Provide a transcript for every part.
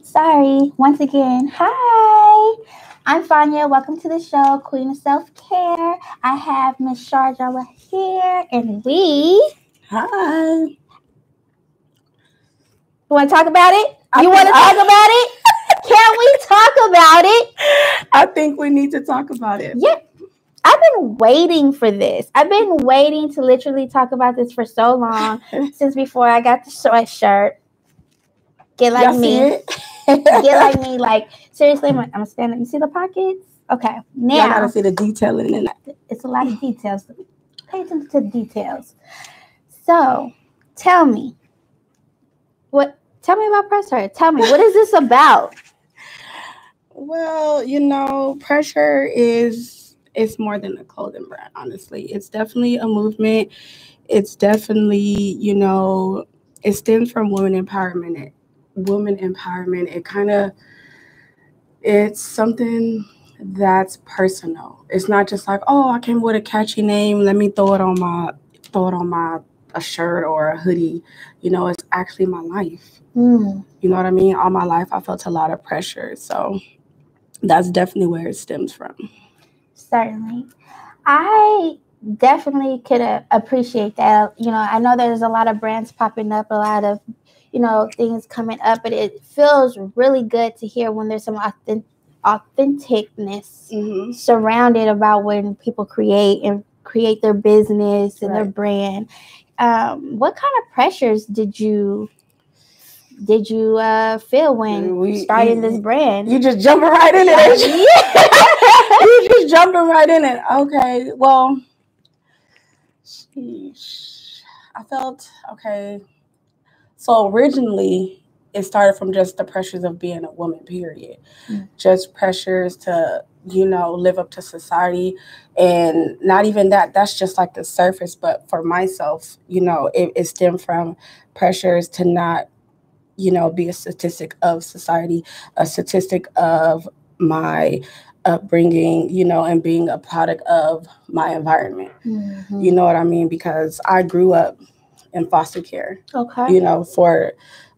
Sorry, once again. Hi, I'm Fanya. Welcome to the show, Queen of Self Care. I have Miss Shar Johnwell here, and we. Hi. You want to talk about it? You want to talk about it? Can we talk about it? I think we need to talk about it. Yeah. I've been waiting for this. I've been waiting to literally talk about this for so long, since before I got the sweatshirt. Get like Y'all me. Get like me. Like, seriously, I'm standing. You see the pockets? Okay. Now. Y'all gotta see the detailing in it. It's a lot of details. Pay attention to the details. So, tell me about Presher. Tell me, what is this about? Well, Presher it's more than a clothing brand, honestly. It's definitely a movement. It's definitely, it stems from women empowerment. It's something that's personal. It's not just like, oh, I came with a catchy name, let me throw it on my a shirt or a hoodie. It's actually my life. You know what I mean? All my life I felt a lot of pressure. So that's definitely where it stems from. Certainly. I definitely could appreciate that. I know there's a lot of brands popping up, a lot of, things coming up, but it feels really good to hear when there's some authenticness surrounded about when people create their business and their brand. What kind of pressures did you feel when starting this brand? You just jumping right in it. You just jumping right in it. Okay. Well, sheesh. I felt okay. So originally, it started from just the pressures of being a woman, period. Just pressures to, live up to society. And not even that, that's just like the surface. But for myself, it stemmed from pressures to not, be a statistic of society, a statistic of my upbringing, and being a product of my environment. You know what I mean? Because I grew up in foster care, for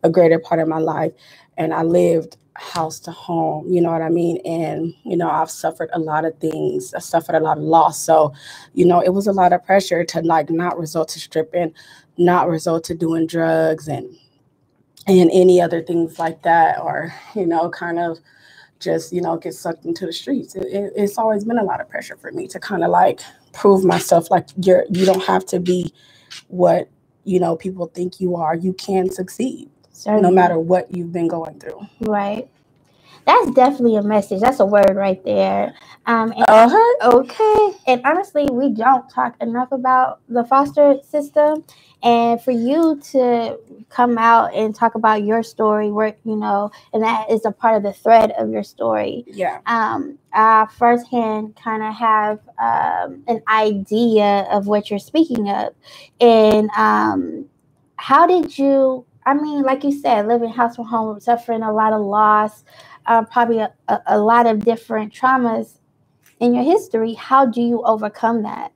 a greater part of my life. And I lived house to home, you know what I mean? And, I've suffered a lot of things. I suffered a lot of loss. So, it was a lot of pressure to not resort to stripping, not resort to doing drugs and any other things like that, or, kind of just, get sucked into the streets. It's always been a lot of pressure for me to kind of like prove myself, like you don't have to be what people think you are. You can succeed. Certainly. No matter what you've been going through. Right. That's definitely a message. That's a word right there. Okay. And honestly, we don't talk enough about the foster system. And for you to come out and talk about your story, and that is a part of the thread of your story. Yeah. I firsthand kind of have an idea of what you're speaking of. And how did you, like you said, living house from home, suffering a lot of loss, probably a lot of different traumas in your history. How do you overcome that?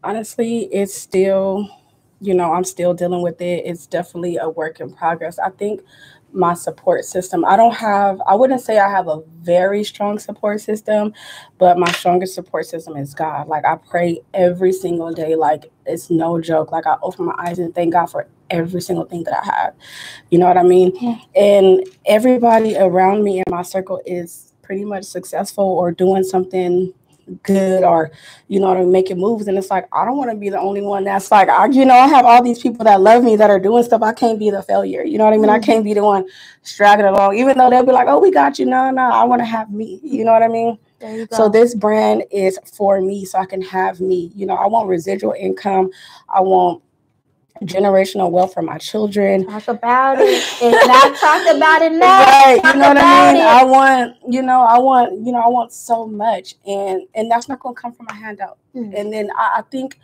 Honestly, it's still, I'm still dealing with it. It's definitely a work in progress. I think my support system, I wouldn't say I have a very strong support system, but my strongest support system is God. Like, I pray every single day. Like, it's no joke. Like, I open my eyes and thank God for every single thing that I have. You know what I mean? Yeah. And everybody around me in my circle is pretty much successful or doing something good, or making moves. And it's like, I don't want to be the only one that's like, I have all these people that love me that are doing stuff. I can't be the failure. You know what I mean? I can't be the one straggling along, even though they'll be like, oh, we got you. No, I want to have me. You know what I mean? There you go. So this brand is for me, so I can have me. I want residual income. I want generational wealth for my children. Talk about it. It's not talked about enough. Right. You know what I mean? I want so much, and that's not gonna come from a handout. And then I think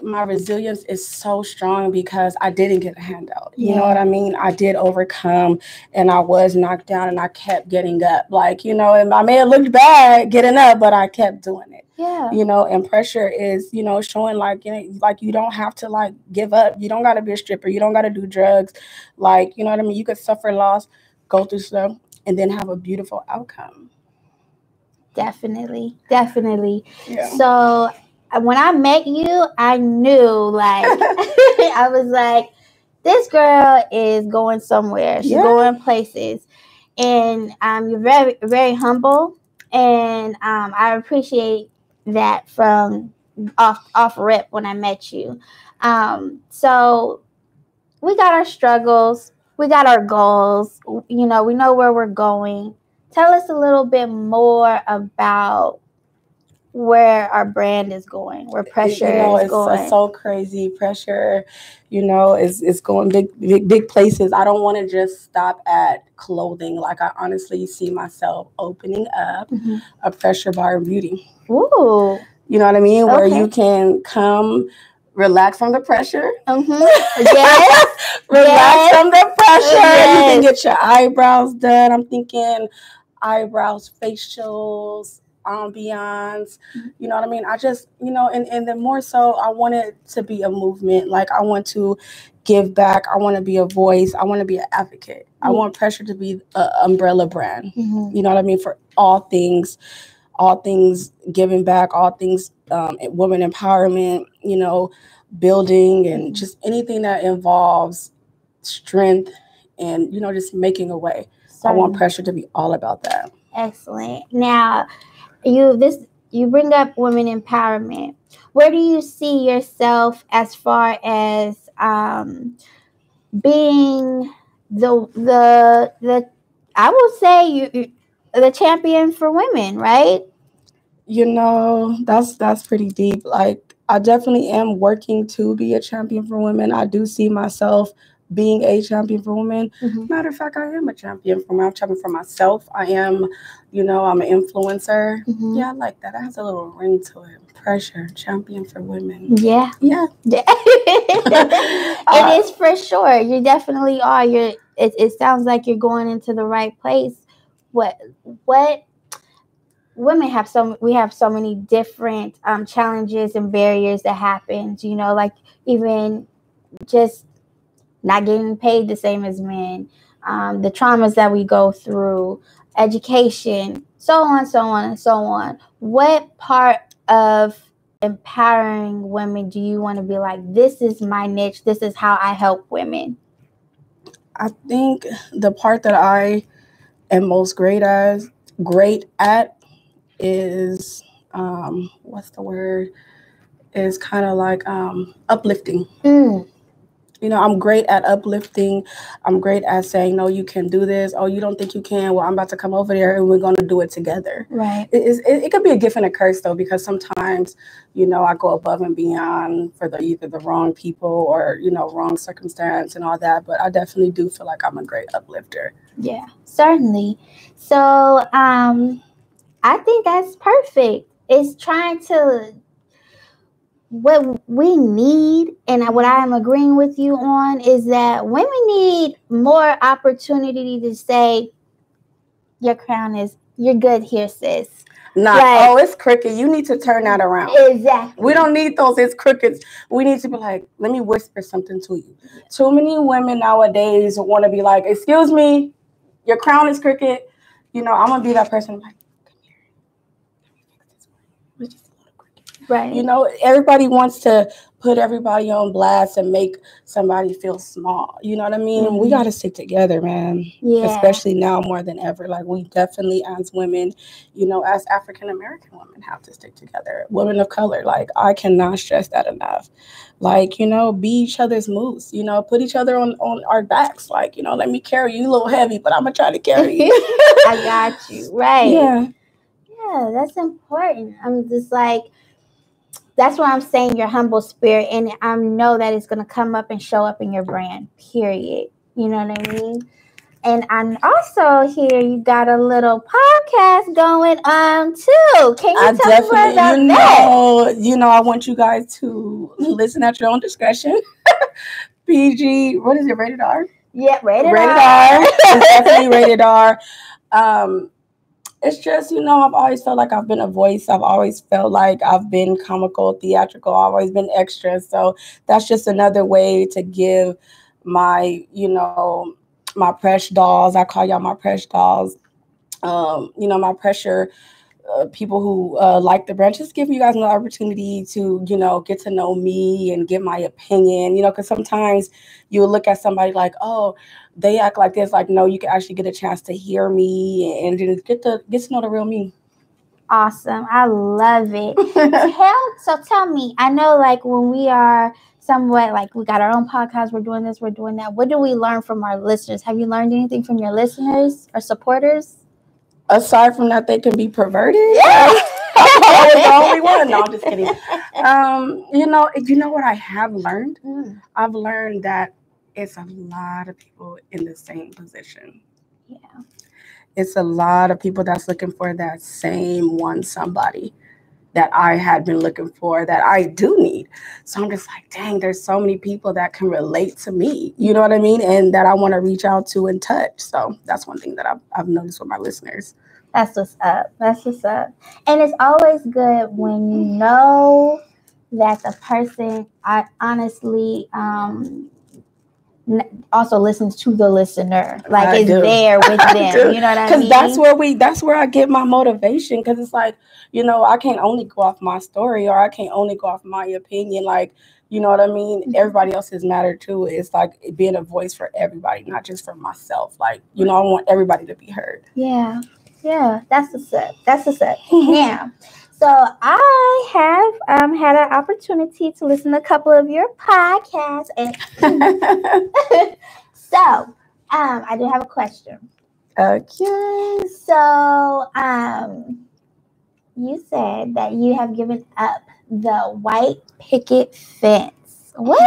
my resilience is so strong because I didn't get a handout. You know what I mean? I did overcome, and I was knocked down, and I kept getting up. Like, and I may have looked bad getting up, but I kept doing it. Yeah. You know, and Presher is, you know, showing like, you know, like you don't have to like give up. You don't got to be a stripper. You don't got to do drugs. Like, you know what I mean? You could suffer loss, go through stuff, and then have a beautiful outcome. Definitely. Definitely. Yeah. So when I met you, I knew, like, I was like, this girl is going somewhere. She's going places. And you're very, very humble. And I appreciate that from off rip when I met you. So we got our struggles. We got our goals. You know, we know where we're going. Tell us a little bit more about where our brand is going, where Presher is going. It's so crazy. Presher, you know, is going big places. I don't want to just stop at clothing. Like, I honestly see myself opening up a Presher bar and beauty. Ooh. You know what I mean? Where you can come, relax from the pressure. Yes. Relax from the pressure. You can get your eyebrows done. I'm thinking eyebrows, facials, ambiance, you know what I mean? I just, you know, and then more so, I want it to be a movement. Like, I want to give back. I want to be a voice. I want to be an advocate. I want Presher to be an umbrella brand. You know what I mean? For all things giving back, all things women empowerment, you know, building, and just anything that involves strength and, you know, just making a way. I want Presher to be all about that. Excellent. Now, you bring up women empowerment. Where do you see yourself as far as being the I will say you the champion for women, right? You know, that's pretty deep. Like, I definitely am working to be a champion for women. I do see myself being a champion for women. Matter of fact, I am a champion for women. I'm a champion for myself. I am, you know, I'm an influencer. Yeah, I like that. It has a little ring to it. Presher, champion for women. Yeah. It is for sure. You definitely are. It sounds like you're going into the right place. What women have we have so many different challenges and barriers that happen. You know, like even just not getting paid the same as men, the traumas that we go through, education, so on, so on, and so on. What part of empowering women do you want to be like, this is my niche, this is how I help women? I think the part that I am most great at is what's the word? Is kind of like uplifting. You know, I'm great at uplifting. I'm great at saying, no, you can do this. Oh, you don't think you can? Well, I'm about to come over there and we're going to do it together. Right. It could be a gift and a curse, though, because sometimes, you know, I go above and beyond for either the wrong people or, you know, wrong circumstance and all that. But I definitely do feel like I'm a great uplifter. Yeah, certainly. So I think that's perfect. It's trying to, what we need, and what I am agreeing with you on, is that women need more opportunity to say, your crown is, you're good here, sis. Oh, it's crooked. You need to turn that around. Exactly. We don't need those, it's crooked. We need to be like, let me whisper something to you. Too many women nowadays want to be like, excuse me, your crown is crooked. You know, I'm going to be that person like, come here. It's just a little crooked. Right. You know, everybody wants to put everybody on blast and make somebody feel small. You know what I mean? We got to stick together, man. Yeah. Especially now more than ever. Like, we definitely, as women, you know, as African-American women, have to stick together. Women of color, like, I cannot stress that enough. Like, you know, be each other's moose. You know, put each other on our backs. Like, you know, let me carry you, a little heavy, but I'm going to try to carry you. I got you. Right. Yeah. Yeah, that's important. I'm just like, that's why I'm saying your humble spirit, and I know that it's going to come up and show up in your brand, period. You know what I mean? And I'm also here, you got a little podcast going on too. Can you tell us more about that? You know, I want you guys to listen at your own discretion. PG, what is it, rated R? Yeah, rated R. It's definitely rated R. It's just, I've always felt like I've been a voice. I've always felt like I've been comical, theatrical. I've always been extra. So that's just another way to give my, my Presh dolls. I call y'all my Presh dolls. My Presher people who like the brand, just give you guys an opportunity to, get to know me and get my opinion, because sometimes you look at somebody like, oh, they act like this. Like, no, you can actually get a chance to hear me and just get to know the real me. Awesome. I love it. Tell me, I know like when we are somewhat like we got our own podcast, we're doing this, we're doing that. What do we learn from our listeners? Have you learned anything from your listeners or supporters? Aside from that, they can be perverted. Yeah. I'm always the only one. No, I'm just kidding. You know what I have learned? I've learned that it's a lot of people in the same position. Yeah. It's a lot of people that's looking for that same one somebody that I had been looking for, that I do need. So I'm just like, dang, there's so many people that can relate to me, you know what I mean? And that I want to reach out to and touch. So that's one thing that I've noticed with my listeners. That's what's up. That's what's up. And it's always good when you know that the person honestly also listens to the listener, like it's there with them. You know what I mean? Because that's where I get my motivation. Because it's like, I can't only go off my story, or I can't only go off my opinion. Like, you know what I mean? Everybody else's matter too. It's like being a voice for everybody, not just for myself. Like, I want everybody to be heard. Yeah, that's the set. Yeah. So I have had an opportunity to listen to a couple of your podcasts, and so I do have a question. Okay. So you said that you have given up the white picket fence. What?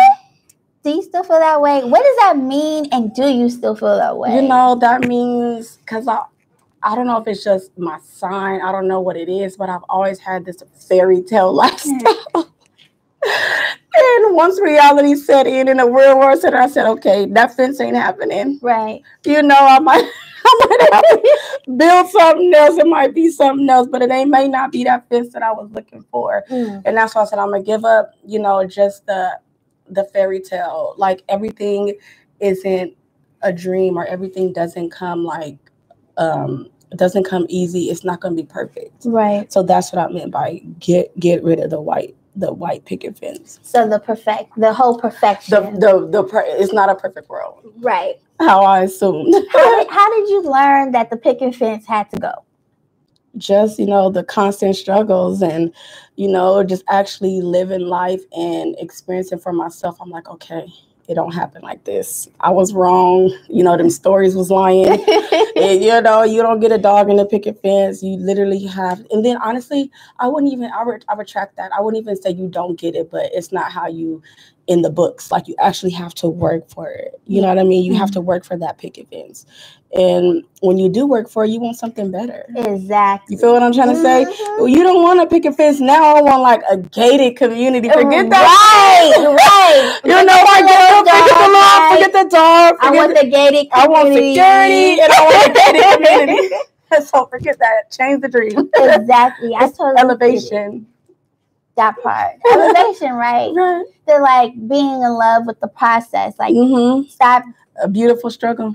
Do you still feel that way? What does that mean? And do you still feel that way? That means, because I don't know if it's just my sign. I don't know what it is, but I've always had this fairy tale lifestyle. And once reality set in the real world set in, I said, okay, that fence ain't happening. Right. I might have to build something else. It might be something else, but it may not be that fence that I was looking for. And that's why I said I'm going to give up, just the fairy tale. Like, everything isn't a dream, or everything doesn't come like, it doesn't come easy. It's not going to be perfect. Right. So that's what I meant by get rid of the white picket fence. So the whole perfection. It's not a perfect world. Right. How I assumed. How did you learn that the picket fence had to go? Just, the constant struggles and, just actually living life and experiencing for myself. I'm like, okay, it don't happen like this. I was wrong. Them stories was lying. And, you don't get a dog in a picket fence. You literally have. And then, honestly, I retract that. I wouldn't even say you don't get it, but it's not how you in the books. Like, you actually have to work for it. You know what I mean? You have to work for that picket fence. And when you do work for it, you want something better. Exactly. You feel what I'm trying to say? Well, you don't want a picket fence now. I want like a gated community. Forget that. Right. Forget the dog. I want the gated community. I want security, and I want a gated community. So forget that. Change the dream. Exactly. I totally elevation. That part. Elevation, right? Right. The like being in love with the process. Like stop. A beautiful struggle.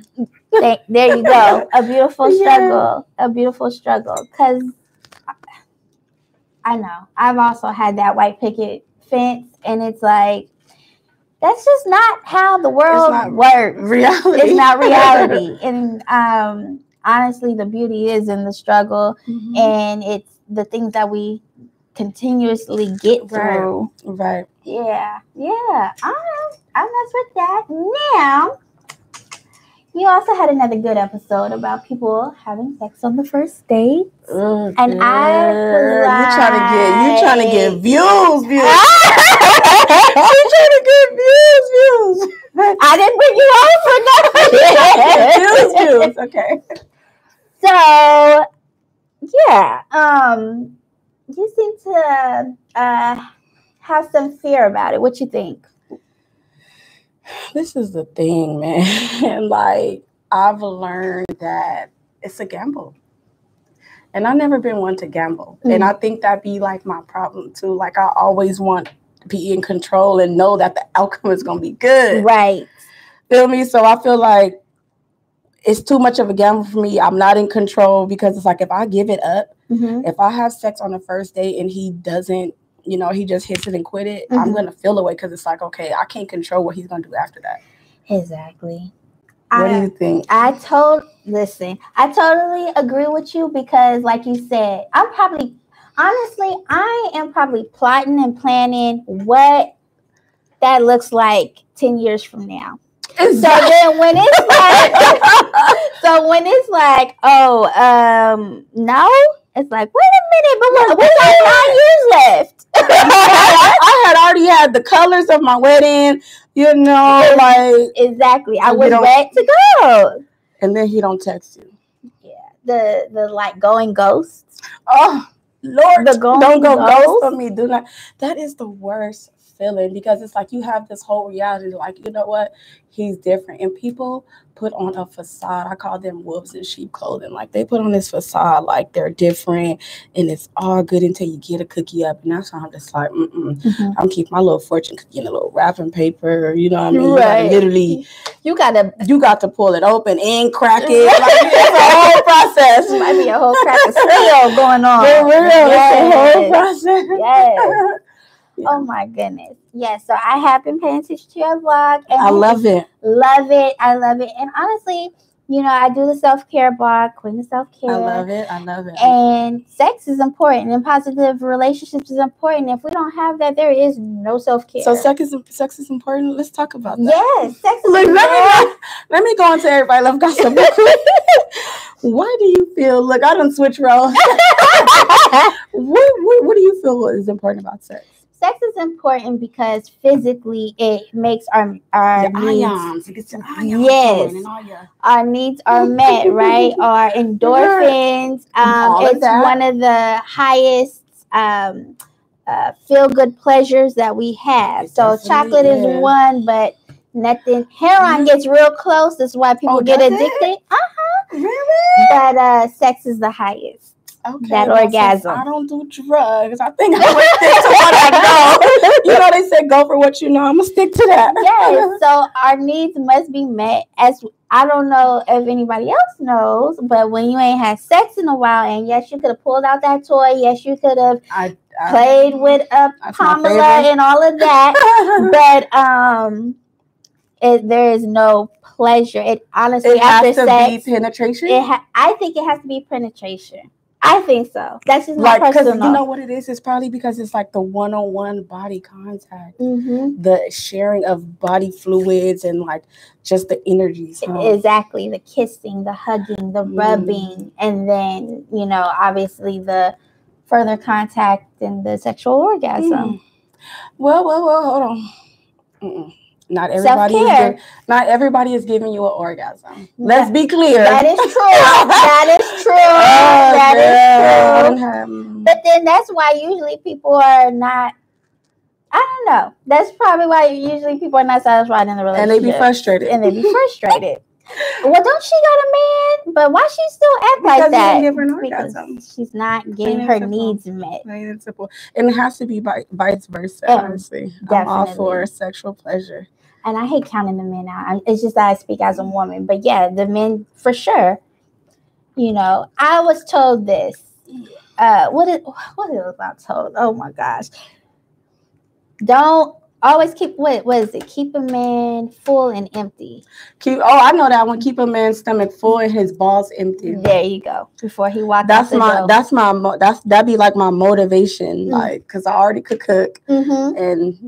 There you go. A beautiful struggle. A beautiful struggle. Because I know I've also had that white picket fence, and it's like that's just not how the world works. Reality. It's not reality. And honestly, the beauty is in the struggle, and it's the things that we continuously get through. Right. Yeah. I mess with that. Now, you also had another good episode about people having sex on the first date. And I was like, you trying to get views. You trying to get views. I didn't bring you on for nothing. Views. Okay. So, yeah. You seem to have some fear about it. What you think? This is the thing, man. Like, I've learned that it's a gamble. And I've never been one to gamble. And I think that be like my problem too. Like I always want to be in control and know that the outcome is gonna be good. Right. Feel me? So I feel like it's too much of a gamble for me. I'm not in control because it's like if I give it up, if I have sex on the first date and he doesn't, you know, he just hits it and quit it, I'm gonna feel away because it's like, okay, I can't control what he's gonna do after that. Exactly. What do you think? I totally agree with you because, like you said, I am probably plotting and planning what that looks like 10 years from now. So then when it's like, no, it's like, wait a minute, but we got 9 years left. I had already had the colors of my wedding, you know, like exactly. I was ready to go. And then he don't text you. Yeah. The like going ghosts. Oh Lord, don't go ghost on me. Do not. That is the worst feeling because it's like you have this whole reality, like, you know what, he's different. And people put on a facade. I call them wolves in sheep clothing. Like they put on this facade like they're different and it's all good until you get a cookie up. And that's why I'm just like, I'm keeping my little fortune cookie in a little wrapping paper, you know what I mean? Right. You got to pull it open and crack it. Like, it's a whole process. It might be a whole crack of steel going on. For real, it's a whole process. Yes. Yeah. Oh my goodness. Yes. So I have been paying attention to your blog. And I love it. I love it. And honestly, you know, I do the self-care blog, Queen of Self-Care. I love it. And sex is important and positive relationships is important. If we don't have that, there is no self-care. So sex is important. Let's talk about that. Yes, sex is important. Let me go into Everybody Love Gossip. Why do you feel, look, I done switch roles. What do you feel is important about sex? Sex is important because physically it makes our needs. Ions. It gets your ions. Yes. Our needs are met, right? Our endorphins. It's one of the highest feel-good pleasures that we have. So chocolate is one, but nothing. Heroin gets real close. That's why people get addicted. Really? But sex is the highest. Okay, that orgasm. I don't do drugs. I think I would stick to what I know. You know, they say go for what you know. I'm gonna stick to that. Yes. So our needs must be met. As I don't know if anybody else knows, but when you ain't had sex in a while, and yes, you could have pulled out that toy. Yes, you could have played with a Pamela and all of that. But there is no pleasure. It honestly after sex, be penetration. I think it has to be penetration. I think so. That's just my personal. You know what it is? It's probably because it's like the one-on-one body contact, the sharing of body fluids, and like just the energies. Exactly, the kissing, the hugging, the rubbing, and then obviously the further contact and the sexual orgasm. Well, hold on. Not everybody is giving you an orgasm. Let's be clear. That is true. That is true. But then that's why usually people are not. I don't know. That's probably why usually people are not satisfied in the relationship. And they be frustrated. Well, don't she got a man? But why she still act like that? Because she's not getting her needs met. Plain and simple. And it has to be vice versa, honestly. Definitely. I'm all for sexual pleasure. And I hate counting the men out. It's just that I speak as a woman. But yeah, the men, for sure. I was told this. What was I told? Oh, my gosh. Don't always keep, what is it? Keep a man full and empty. I know that one. Keep a man's stomach full and his balls empty. There you go. Before he walks out the door. That'd be like my motivation. Like, because I already could cook. And,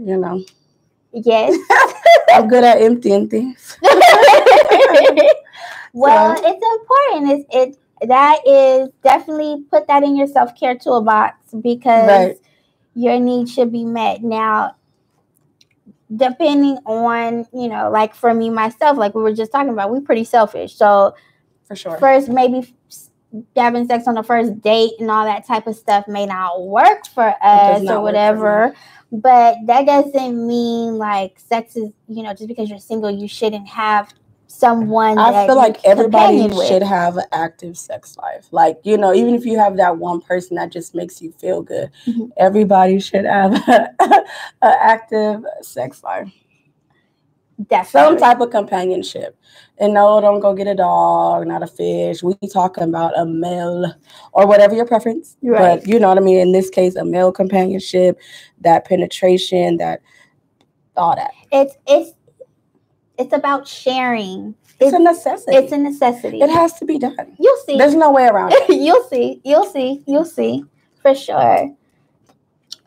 Yes. I'm good at emptying things. Well, it's important. That is definitely put that in your self-care toolbox because your needs should be met. Now, depending on, like for me, myself, like we were just talking about, we're pretty selfish. So for sure. First, maybe having sex on the first date and all that type of stuff may not work for us or whatever. But that doesn't mean like sex is, just because you're single, you shouldn't have someone I feel like everybody should have an active sex life. Like, you know, even if you have that one person that just makes you feel good, everybody should have an active sex life. Definitely. Some type of companionship. And no, don't go get a dog, not a fish. We talking about a male or whatever your preference. Right. But you know what I mean? In this case, a male companionship, that penetration, that all that. It's about sharing. It's a necessity. It's a necessity. It has to be done. You'll see. There's no way around it. You'll see. For sure.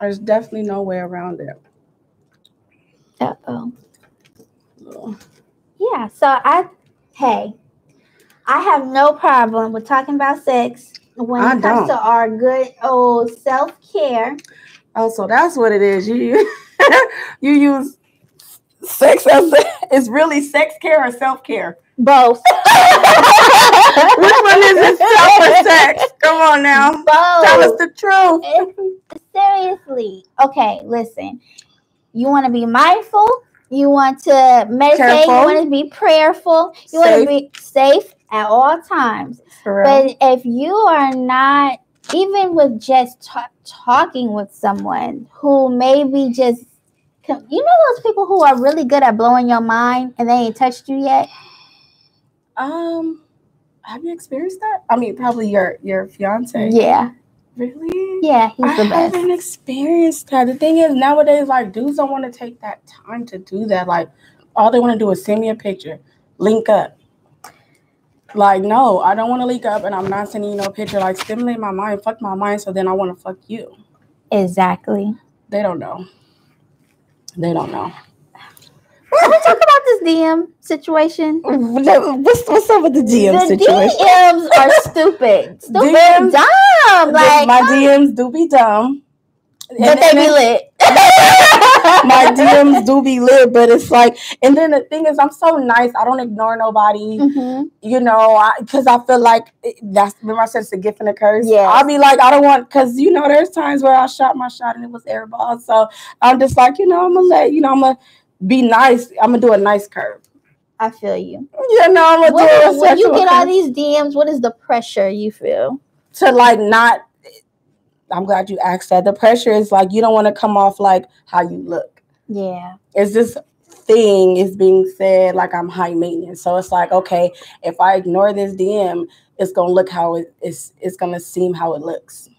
There's definitely no way around it. Uh-oh. Yeah, so I have no problem with talking about sex when it comes to our good old self-care. Oh, so that's what it is. You use sex as it's really sex care or self-care? Both. Which one is it, self or sex? Come on now. Both. Tell us the truth. Seriously. Okay, listen. You want to be mindful. You want to meditate. Careful. You want to be prayerful. You want to be safe at all times. But if you are not, even with just talking with someone who maybe just, you know those people who are really good at blowing your mind and they ain't touched you yet? Have you experienced that? I mean, probably your fiance. Yeah. Really? Yeah, he's the best. I haven't experienced that. The thing is, nowadays, like, dudes don't want to take that time to do that. Like, all they want to do is send me a picture, link up. Like, no, I don't want to link up, and I'm not sending you no picture. Like, stimulate my mind, fuck my mind, so then I want to fuck you. Exactly. They don't know. They don't know. Can we talk about this DM situation? What's up with the DM situation? DMs are stupid. DMs, dumb. Like, my DMs do be dumb. But they be lit. My DMs do be lit, but it's like, and then the thing is, I'm so nice. I don't ignore nobody, you know, because I feel like that's, remember I said it's a gift and a curse? Yeah. I'll be like, I don't want, because, you know, there's times where I shot my shot and it was airball. So I'm just like, you know, I'm going to let, you know, I'm going to be nice. I'm going to do a nice curve. I feel you. Yeah, no, I'm going to do a when you get all these DMs, what is the pressure you feel? To like not, I'm glad you asked that. The pressure is like, you don't want to come off like how you look. Yeah. It's this thing is being said like I'm high maintenance. So it's like, okay, if I ignore this DM, it's going to look how it's going to seem how it looks.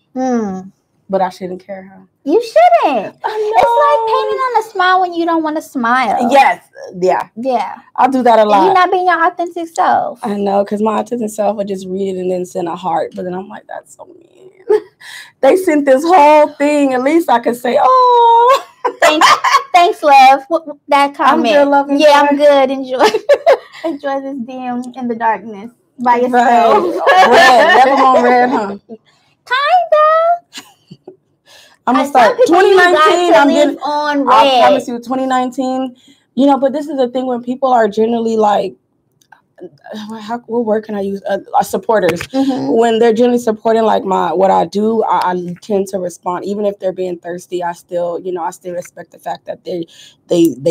But I shouldn't care, huh? You shouldn't. I know. It's like painting on a smile when you don't want to smile. Yes. Yeah. Yeah. I'll do that a lot. You're not being your authentic self. I know, because my authentic self would just read it and then send a heart. But then I'm like, that's so mean. They sent this whole thing. At least I could say, oh. Thanks, love. That comment. I'm good, love. I'm good. Enjoy this DM in the darkness by yourself. Right. Red. Never on red, huh? Kinda. I'm gonna start 2019. I'm getting on red. I promise you, 2019. You know, but this is the thing when people are generally like, what word can I use? Supporters. When they're generally supporting like what I do, I tend to respond, even if they're being thirsty. I still respect the fact that they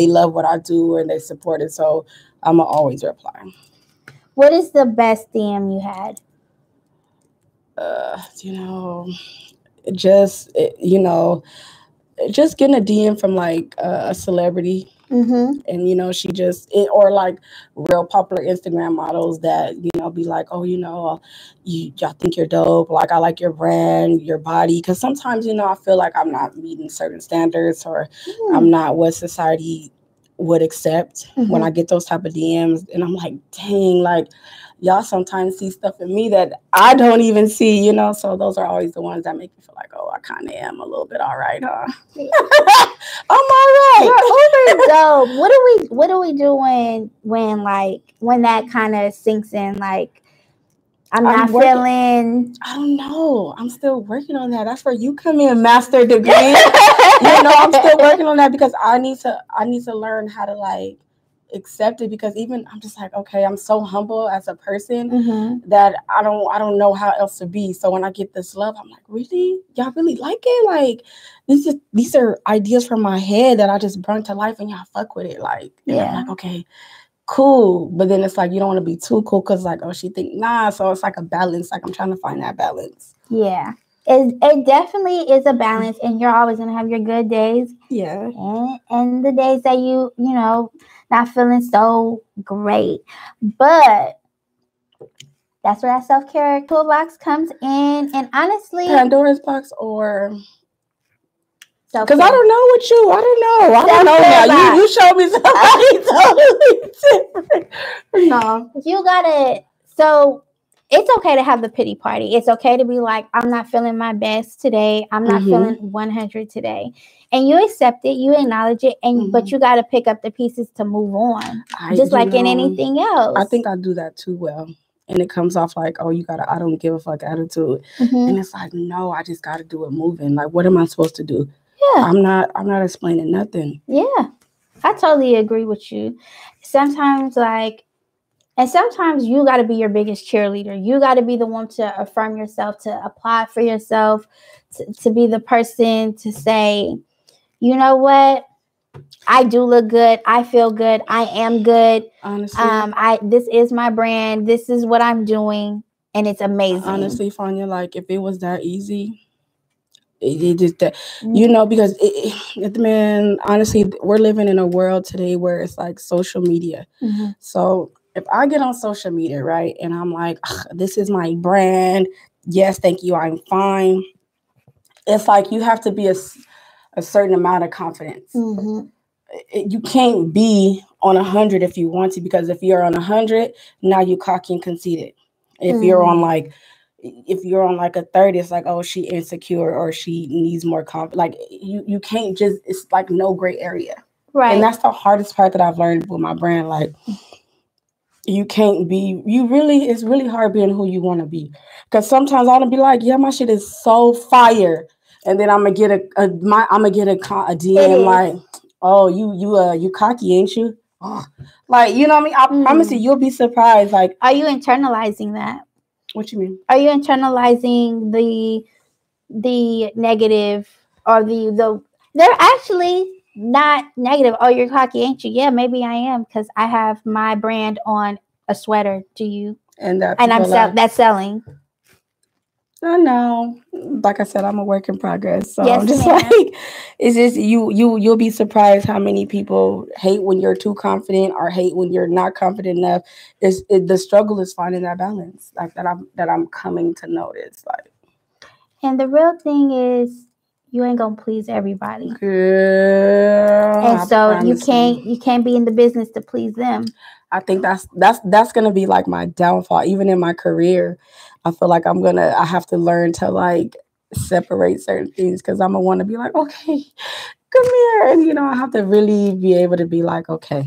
love what I do and they support it. So I'm gonna always reply. What is the best DM you had? You know, just getting a DM from like a celebrity. And, you know, she just, or like real popular Instagram models that, you know, be like, oh, you know, y'all think you're dope. Like, I like your brand, your body. Because sometimes, you know, I feel like I'm not meeting certain standards or I'm not what society would accept when I get those type of DMs. And I'm like, dang, like, y'all sometimes see stuff in me that I don't even see, you know. So those are always the ones that make me feel like, oh, I kind of am a little bit all right, huh? I'm all right. You're dope. What do we do when that kind of sinks in? Like, I'm not feeling. I don't know. I'm still working on that. That's where you come in, master degree. You know, I'm still working on that because I need to learn how to like accept it, because even I'm just like, okay, I'm so humble as a person that I don't know how else to be. So when I get this love, I'm like, really? Y'all really like it? Like, these are ideas from my head that I just brought to life and y'all fuck with it. Like, yeah. I'm like, okay, cool, but then it's like you don't want to be too cool because like, oh, she think nah. So it's like a balance. Like I'm trying to find that balance. Yeah. It definitely is a balance, and you're always gonna have your good days. Yeah. And the days that you know, not feeling so great. But that's where that self-care toolbox comes in. And honestly, Pandora's box or self-care. because I don't know what you. I don't know now. You showed me somebody totally different. No. You gotta. So it's okay to have the pity party. It's okay to be like, I'm not feeling my best today. I'm not feeling 100 today. And you accept it, you acknowledge it, and but you got to pick up the pieces to move on. Just like in anything else. I think I do that too well. And it comes off like, oh, you got a I don't give a fuck attitude. And it's like, no, I just got to do it moving. Like, what am I supposed to do? Yeah. I'm not explaining nothing. Yeah. I totally agree with you. Sometimes you got to be your biggest cheerleader. You got to be the one to affirm yourself, to apply for yourself, to be the person to say, you know what? I do look good. I feel good. I am good. Honestly. This is my brand. This is what I'm doing. And it's amazing. Honestly, Fanya, like if it was that easy, it just that, you know, because man, honestly, we're living in a world today where it's like social media. So if I get on social media, right, and I'm like, this is my brand. Yes, thank you. I'm fine. It's like you have to be a certain amount of confidence. You can't be on 100 if you want to, because if you're on 100, now you cocky and conceited. If you're on like a 30, it's like, oh, she insecure or she needs more confidence. Like you can't just, it's like no gray area. Right. And that's the hardest part that I've learned with my brand. Like you can't be, it's really hard being who you want to be. Because sometimes I want to be like, yeah, my shit is so fire. And then I'm gonna get a DM like, oh, you cocky, ain't you? Oh. Like, you know what I mean? I promise you, you'll be surprised. Like, are you internalizing that? What you mean? Are you internalizing the negative or the? They're actually not negative. Oh, you're cocky, ain't you? Yeah, maybe I am because I have my brand on a sweater. Do you? And that's selling. I know. Like I said, I'm a work in progress. So yes, I'm just like, it's just you'll be surprised how many people hate when you're too confident or hate when you're not confident enough. The struggle is finding that balance, like that I'm coming to notice. Like, and the real thing is you ain't gonna please everybody. Girl, and so you can't be in the business to please them. I think that's gonna be like my downfall, even in my career. I feel like I have to learn to like separate certain things because I'm gonna want to be like, okay, come here, and you know, I have to really be able to be like, okay,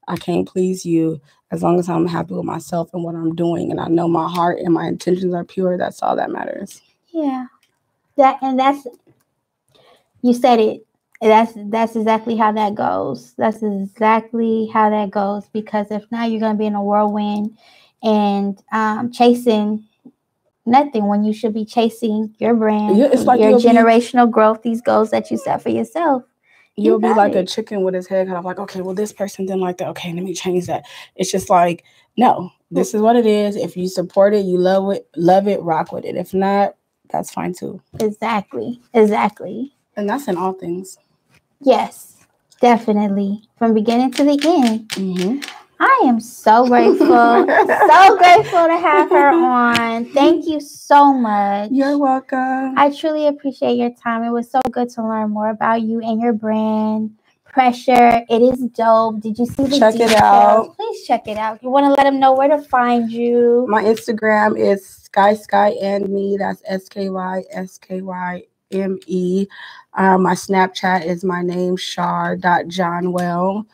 I can't please you as long as I'm happy with myself and what I'm doing, and I know my heart and my intentions are pure. That's all that matters. Yeah, that's you said it. That's exactly how that goes. That's exactly how that goes, because if not, you're gonna be in a whirlwind and chasing nothing when you should be chasing your brand, it's like your generational growth, these goals that you set for yourself. You'll be like a chicken with his head cut off, like, okay, well, this person didn't like that. Okay, let me change that. It's just like, no, this is what it is. If you support it, you love it, rock with it. If not, that's fine too. Exactly. And that's in all things. Yes, definitely. From beginning to the end. I am so grateful. So grateful to have her on. Thank you so much. You're welcome. I truly appreciate your time. It was so good to learn more about you and your brand. Presher. It is dope. Did you see the details? Check it out. Please check it out. You want to let them know where to find you? My Instagram is Sky and Me. That's SKYSKYME. My Snapchat is my name, Shar.Johnwell.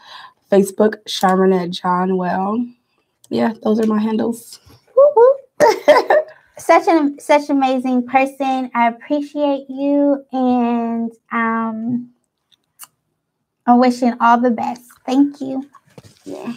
Facebook, Charmanette Johnwell. Yeah, those are my handles. Such amazing person. I appreciate you, and I'm wishing all the best. Thank you. Yeah.